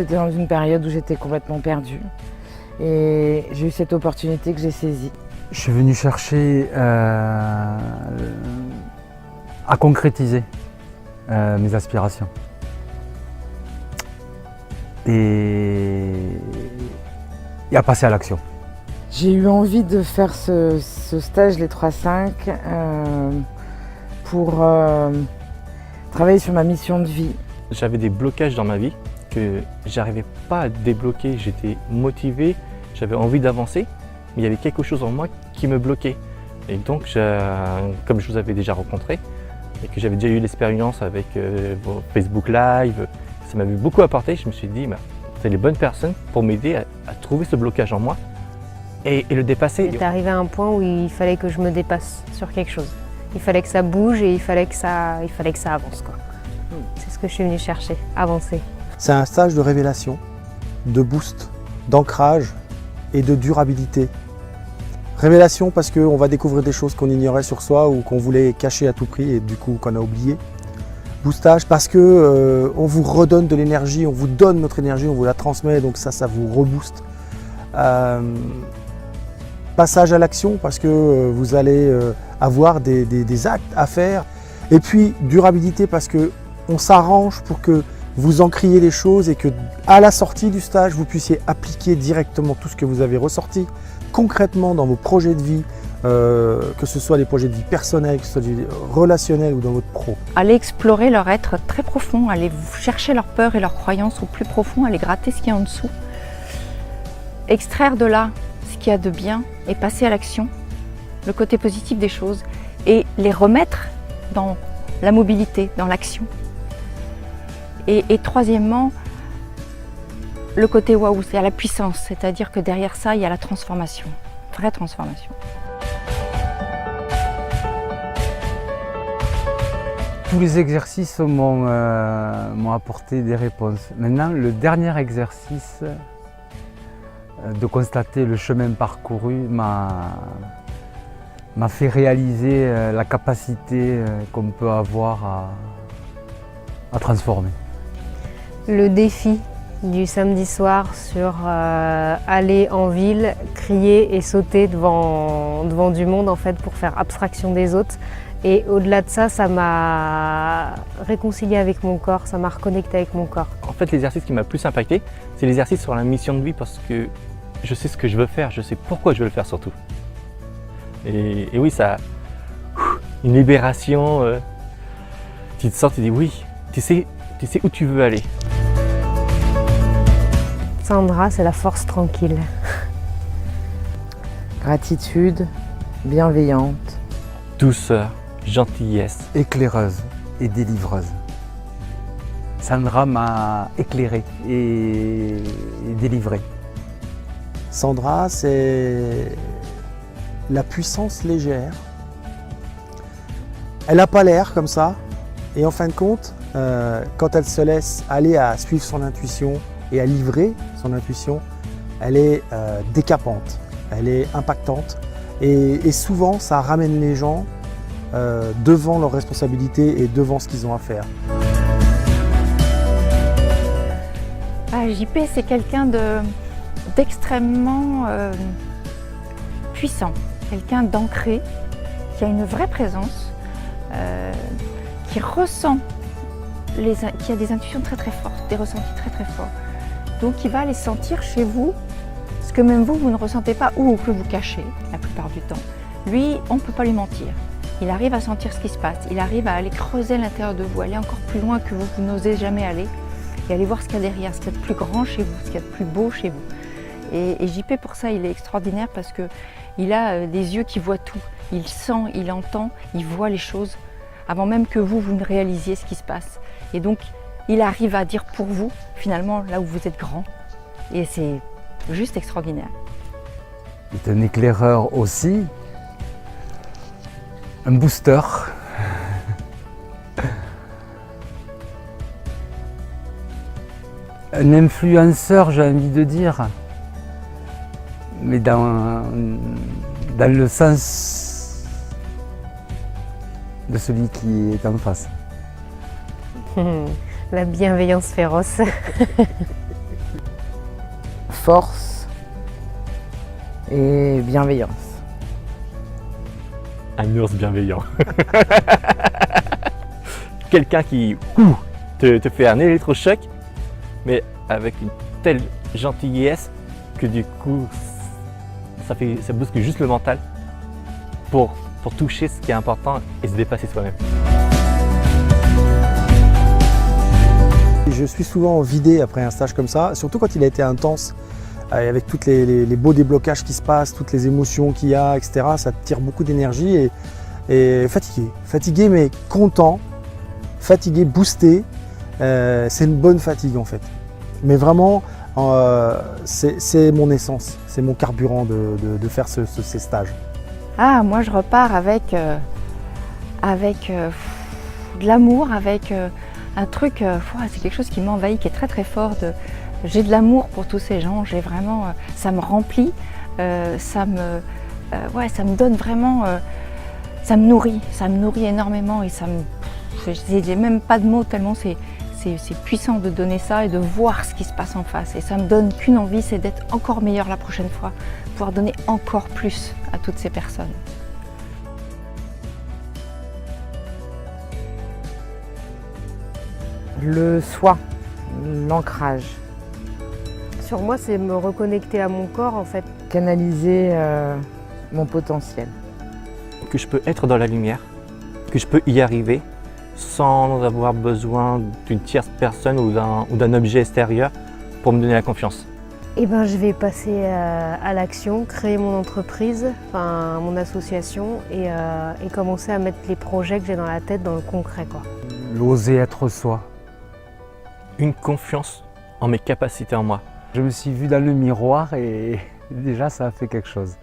j'étais dans une période où j'étais complètement perdue. Et j'ai eu cette opportunité que j'ai saisie. Je suis venu chercher à concrétiser mes aspirations. Et à passer à l'action. J'ai eu envie de faire ce stage Les 3-5 pour travailler sur ma mission de vie. J'avais des blocages dans ma vie que j'arrivais pas à débloquer. J'étais motivé, j'avais envie d'avancer, mais il y avait quelque chose en moi qui me bloquait. Et donc, comme je vous avais déjà rencontré et que j'avais déjà eu l'expérience avec vos Facebook Live, ça m'avait beaucoup apporté. Je me suis dit, c'est les bonnes personnes pour m'aider à trouver ce blocage en moi et le dépasser. J'étais arrivé à un point où il fallait que je me dépasse sur quelque chose. Il fallait que ça bouge et il fallait que ça avance, quoi. C'est ce que je suis venue chercher, avancer. C'est un stage de révélation, de boost, d'ancrage et de durabilité. Révélation parce qu'on va découvrir des choses qu'on ignorait sur soi ou qu'on voulait cacher à tout prix et du coup qu'on a oublié. Boostage parce que on vous redonne de l'énergie, on vous donne notre énergie, on vous la transmet, donc ça vous rebooste. Passage à l'action parce que vous allez avoir des actes à faire. Et puis durabilité parce qu'on s'arrange pour que vous encriez les choses et que à la sortie du stage, vous puissiez appliquer directement tout ce que vous avez ressorti concrètement dans vos projets de vie, que ce soit des projets de vie personnels, que ce soit des relationnels ou dans votre pro. Aller explorer leur être très profond, aller chercher leurs peurs et leurs croyances au plus profond, aller gratter ce qu'il y a en dessous, extraire de là ce qu'il y a de bien et passer à l'action, le côté positif des choses et les remettre dans la mobilité, dans l'action. Et troisièmement, le côté waouh, c'est à la puissance, c'est-à-dire que derrière ça, il y a la transformation, vraie transformation. Tous les exercices m'ont apporté des réponses. Maintenant, le dernier exercice de constater le chemin parcouru m'a fait réaliser la capacité qu'on peut avoir à transformer. Le défi du samedi soir sur aller en ville, crier et sauter devant du monde en fait pour faire abstraction des autres. Et au-delà de ça, ça m'a réconcilié avec mon corps, ça m'a reconnecté avec mon corps. En fait, l'exercice qui m'a le plus impacté, c'est l'exercice sur la mission de vie parce que je sais ce que je veux faire, je sais pourquoi je veux le faire surtout. Et oui, ça, une libération, tu te sens, tu dis oui, tu sais où tu veux aller. Sandra, c'est la force tranquille. Gratitude, bienveillante. Douceur, gentillesse. Éclaireuse et délivreuse. Sandra m'a éclairé et délivré. Sandra, c'est la puissance légère. Elle n'a pas l'air comme ça. Et en fin de compte, quand elle se laisse aller à suivre son intuition et à livrer son intuition, elle est décapante, elle est impactante. Et souvent, ça ramène les gens devant leurs responsabilités et devant ce qu'ils ont à faire. JP, c'est quelqu'un d'extrêmement puissant, quelqu'un d'ancré, qui a une vraie présence, qui ressent, qui a des intuitions très très fortes, des ressentis très très forts. Donc il va aller sentir chez vous ce que même vous ne ressentez pas ou que vous cachez la plupart du temps. Lui, on ne peut pas lui mentir. Il arrive à sentir ce qui se passe, il arrive à aller creuser à l'intérieur de vous, aller encore plus loin que vous n'osez jamais aller et aller voir ce qu'il y a derrière, ce qu'il y a de plus grand chez vous, ce qu'il y a de plus beau chez vous. Et JP, pour ça, il est extraordinaire parce qu'il a des yeux qui voient tout. Il sent, il entend, il voit les choses avant même que vous ne réalisiez ce qui se passe. Et donc, il arrive à dire pour vous, finalement, là où vous êtes grand. Et c'est juste extraordinaire. Il est un éclaireur aussi, un booster. Un influenceur, j'ai envie de dire, mais dans le sens de celui qui est en face. La bienveillance féroce. force et bienveillance. Un ours bienveillant. Quelqu'un qui te fait un électrochoc, mais avec une telle gentillesse que du coup, ça bouscule juste le mental pour toucher ce qui est important et se dépasser soi-même. Je suis souvent vidé après un stage comme ça, surtout quand il a été intense, avec tous les beaux déblocages qui se passent, toutes les émotions qu'il y a, etc. Ça tire beaucoup d'énergie et fatigué. Fatigué mais content, fatigué, boosté. C'est une bonne fatigue en fait. Mais vraiment, c'est mon essence, c'est mon carburant de faire ces stages. Ah, moi je repars avec de l'amour, avec un truc, c'est quelque chose qui m'envahit, qui est très très fort. J'ai de l'amour pour tous ces gens, j'ai vraiment, ça me remplit, ça me donne vraiment, ça me nourrit énormément et j'ai même pas de mots tellement c'est puissant de donner ça et de voir ce qui se passe en face. Et ça me donne qu'une envie, c'est d'être encore meilleur la prochaine fois, pouvoir donner encore plus à toutes ces personnes. Le soi, l'ancrage, Sur moi, c'est me reconnecter à mon corps en fait. canaliser mon potentiel. Que je peux être dans la lumière, que je peux y arriver sans avoir besoin d'une tierce personne ou d'un objet extérieur pour me donner la confiance. Et ben, je vais passer à l'action, créer mon entreprise, enfin mon association et commencer à mettre les projets que j'ai dans la tête dans le concret, quoi. L'oser être soi. Une confiance en mes capacités en moi. Je me suis vu dans le miroir et déjà ça a fait quelque chose.